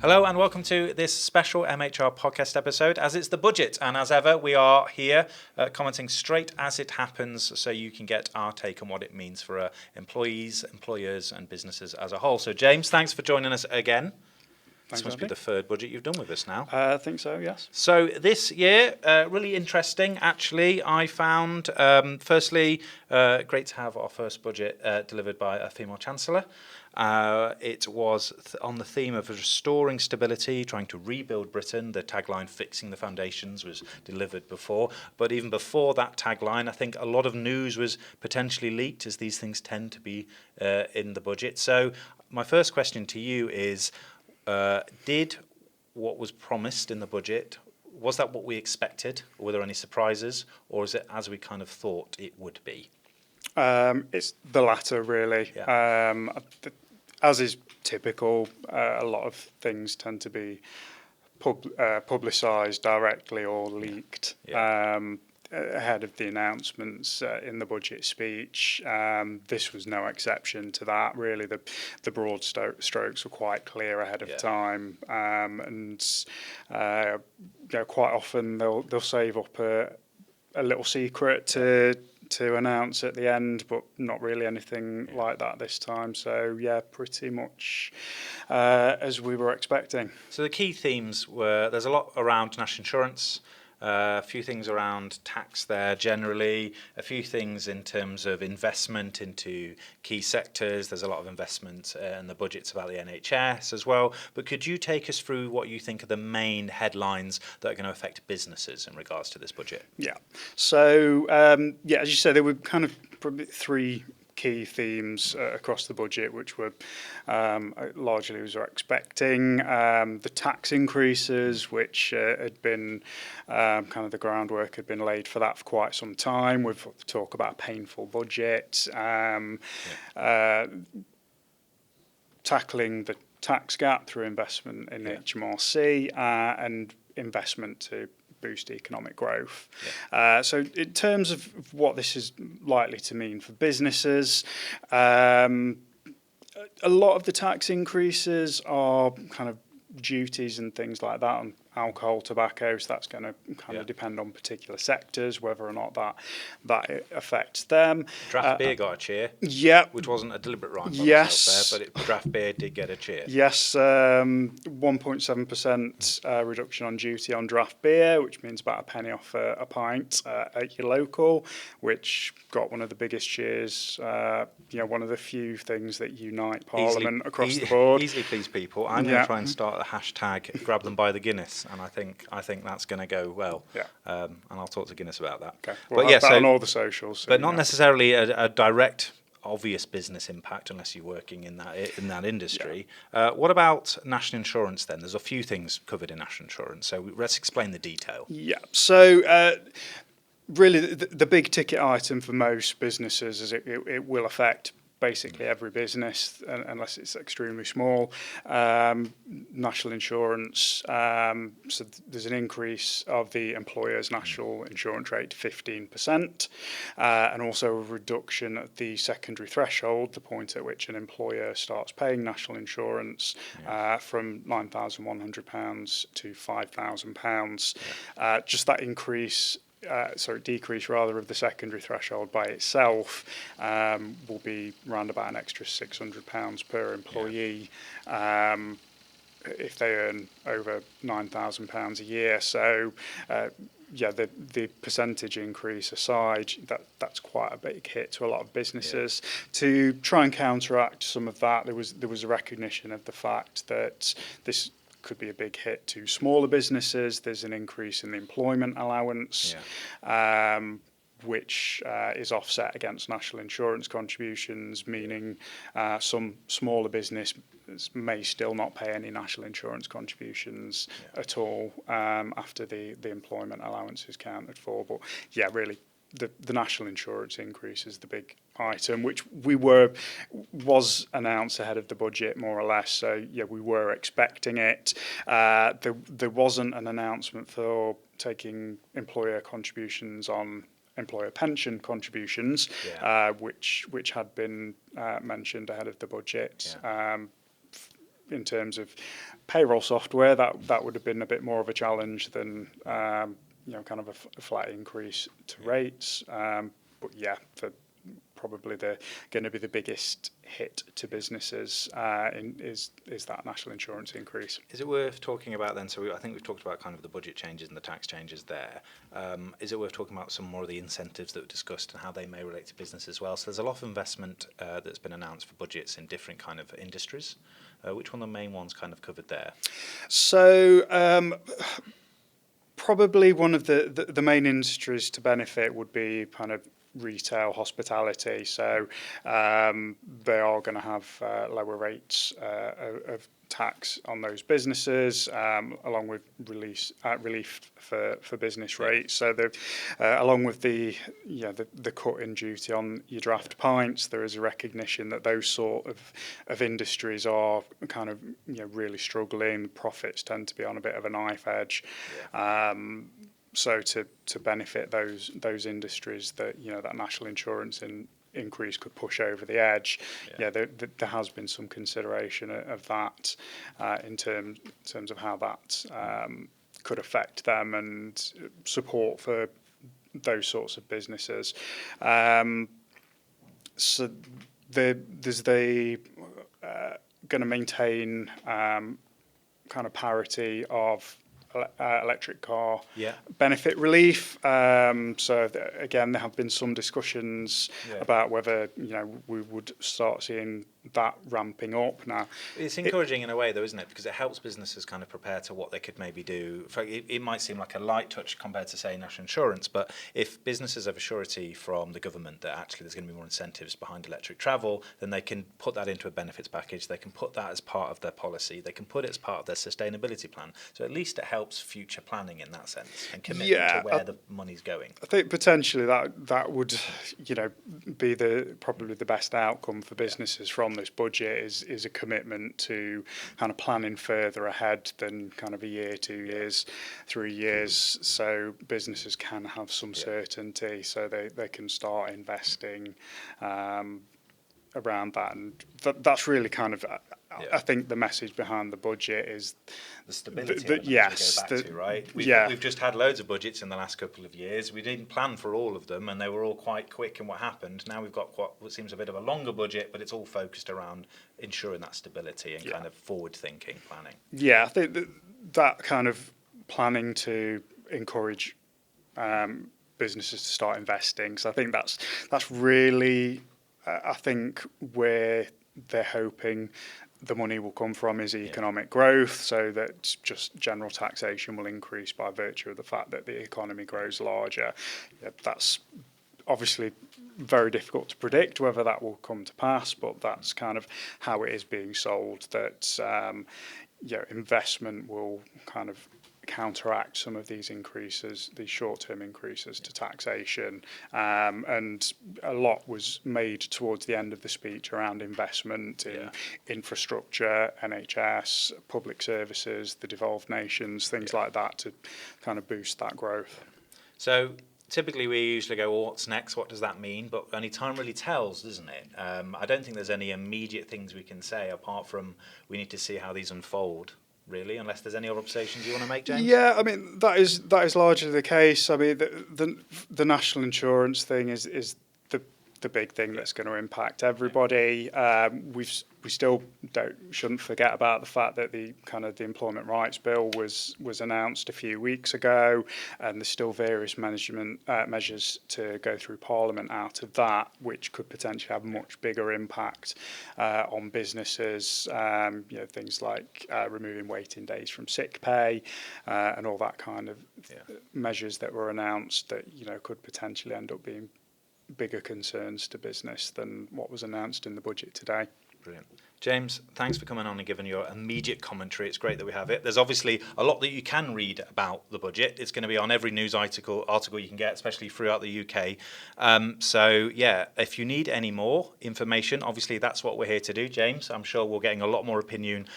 Hello and welcome to this special MHR podcast episode as it's the budget, and as ever we are here commenting straight as it happens so you can get our take on what it means for employees, employers and businesses as a whole. So James, thanks for joining us again. This must be the third budget you've done with us now. I think so, yes. So this year, really interesting actually, I found. Firstly, great to have our first budget delivered by a female Chancellor. It was on the theme of restoring stability, trying to rebuild Britain. The tagline, fixing the foundations, was delivered before. But even before that tagline, I think a lot of news was potentially leaked, as these things tend to be in the budget. So my first question to you is, did what was promised in the budget, was that what we expected? Or were there any surprises? Or is it as we kind of thought it would be? It's the latter, really. Yeah. As is typical, a lot of things tend to be publicised directly or leaked ahead of the announcements in the budget speech. This was no exception to that. Really, the broad strokes were quite clear ahead of time, and quite often they'll save up a little secret to announce at the end, but not really anything like that this time. So pretty much as we were expecting. So the key themes were, there's a lot around national insurance, a few things around tax there generally, a few things in terms of investment into key sectors. There's a lot of investment in the budgets about the NHS as well. But could you take us through what you think are the main headlines that are going to affect businesses in regards to this budget? Yeah. So, as you said, there were kind of probably three key themes across the budget, which were largely as we were expecting. The tax increases, which had been kind of the groundwork had been laid for that for quite some time. We've talked about a painful budget, tackling the tax gap through investment in HMRC and investment to boost economic growth. So in terms of what this is likely to mean for businesses, a lot of the tax increases are kind of duties and things like that on alcohol, tobacco, so that's going to kind of depend on particular sectors, whether or not that affects them. Draft beer got a cheer, which wasn't a deliberate rhyme by myself there, but draft beer did get a cheer. Yes, 1.7% reduction on duty on draft beer, which means about a penny off a pint at your local, which got one of the biggest cheers, one of the few things that unite Parliament across the board. Easily please people. I'm going to try and start the hashtag grab them by the Guinness, and I think that's going to go well. And I'll talk to Guinness about that. Okay. We'll have that on all the socials. But not necessarily a direct, obvious business impact unless you're working in that industry. What about national insurance then? There's a few things covered in national insurance, so let's explain the detail. Yeah. So really, the big ticket item for most businesses is it will affect basically every business, unless it's extremely small. National insurance, so there's an increase of the employer's national insurance rate to 15%, and also a reduction at the secondary threshold, the point at which an employer starts paying national insurance, from £9,100 to £5,000. Just that decrease of the secondary threshold by itself will be around about an extra £600 per employee if they earn over £9,000 a year. So the percentage increase aside, that's quite a big hit to a lot of businesses. To try and counteract some of that, there was a recognition of the fact that this could be a big hit to smaller businesses. There's an increase in the employment allowance, which is offset against national insurance contributions, meaning some smaller business may still not pay any national insurance contributions at all after the employment allowance is counted for. But really, the national insurance increase is the big item, which was announced ahead of the budget more or less. So we were expecting it. There wasn't an announcement for taking employer contributions on employer pension contributions, which had been mentioned ahead of the budget. in terms of payroll software, that would have been a bit more of a challenge than kind of a flat increase to rates. But yeah, for probably going to be the biggest hit to businesses is that national insurance increase. Is it worth talking about then, so I think we've talked about kind of the budget changes and the tax changes there. Is it worth talking about some more of the incentives that were discussed and how they may relate to business as well? So there's a lot of investment that's been announced for budgets in different kind of industries. Which one of the main ones kind of covered there? So probably one of the main industries to benefit would be kind of retail, hospitality. So they are going to have lower rates of tax on those businesses, along with relief for business rates. So along with the cut in duty on your draft pints, there is a recognition that those sort of industries are kind of really struggling. Profits tend to be on a bit of a knife edge. So to benefit those industries that that national insurance increase could push over the edge, there has been some consideration of that in terms of how that could affect them and support for those sorts of businesses. So there's going to maintain kind of parity of electric car benefit relief. So again, there have been some discussions about whether we would start seeing that ramping up now. It's encouraging in a way, though, isn't it? Because it helps businesses kind of prepare to what they could maybe do. It might seem like a light touch compared to, say, national insurance, but if businesses have a surety from the government that actually there's going to be more incentives behind electric travel, then they can put that into a benefits package. They can put that as part of their policy. They can put it as part of their sustainability plan. So at least it helps future planning in that sense and commitment to where the money's going. I think potentially that would be probably the best outcome for businesses from this budget is a commitment to kind of planning further ahead than kind of a year, 2 years, 3 years, so businesses can have some certainty, so they can start investing around that, and that's really kind of I think the message behind the budget is the stability. We've just had loads of budgets in the last couple of years. We didn't plan for all of them, and they were all quite quick in what happened. Now we've got what seems a bit of a longer budget, but it's all focused around ensuring that stability and kind of forward-thinking planning. Yeah, I think that kind of planning to encourage businesses to start investing. So I think that's really, I think, where they're hoping the money will come from is economic growth, so that just general taxation will increase by virtue of the fact that the economy grows larger. That's obviously very difficult to predict whether that will come to pass, but that's kind of how it is being sold, that investment will kind of counteract some of these increases, these short-term increases to taxation, and a lot was made towards the end of the speech around investment in infrastructure, NHS, public services, the devolved nations, things like that, to kind of boost that growth. So typically we usually go, well, what's next? What does that mean? But only time really tells, doesn't it? I don't think there's any immediate things we can say apart from we need to see how these unfold, really, unless there's any other observations you want to make, James? Yeah, I mean, that is largely the case. I mean, the national insurance thing is the big thing that's going to impact everybody. We still shouldn't forget about the fact that the Employment Rights Bill was announced a few weeks ago, and there's still various management measures to go through Parliament out of that, which could potentially have a much bigger impact on businesses. Things like removing waiting days from sick pay and all that kind of measures that were announced that could potentially end up being bigger concerns to business than what was announced in the budget today. Brilliant. James, thanks for coming on and giving your immediate commentary. It's great that we have it. There's obviously a lot that you can read about the budget. It's going to be on every news article you can get, especially throughout the UK. If you need any more information, obviously that's what we're here to do, James. I'm sure we're getting a lot more opinion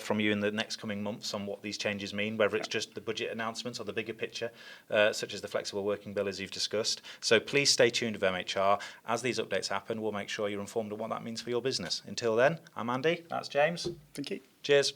from you in the next coming months on what these changes mean, whether it's just the budget announcements or the bigger picture, such as the flexible working bill as you've discussed. So please stay tuned with MHR. As these updates happen, we'll make sure you're informed of what that means for your business. Until then, I'm Andy. Andy. That's James. Thank you. Cheers.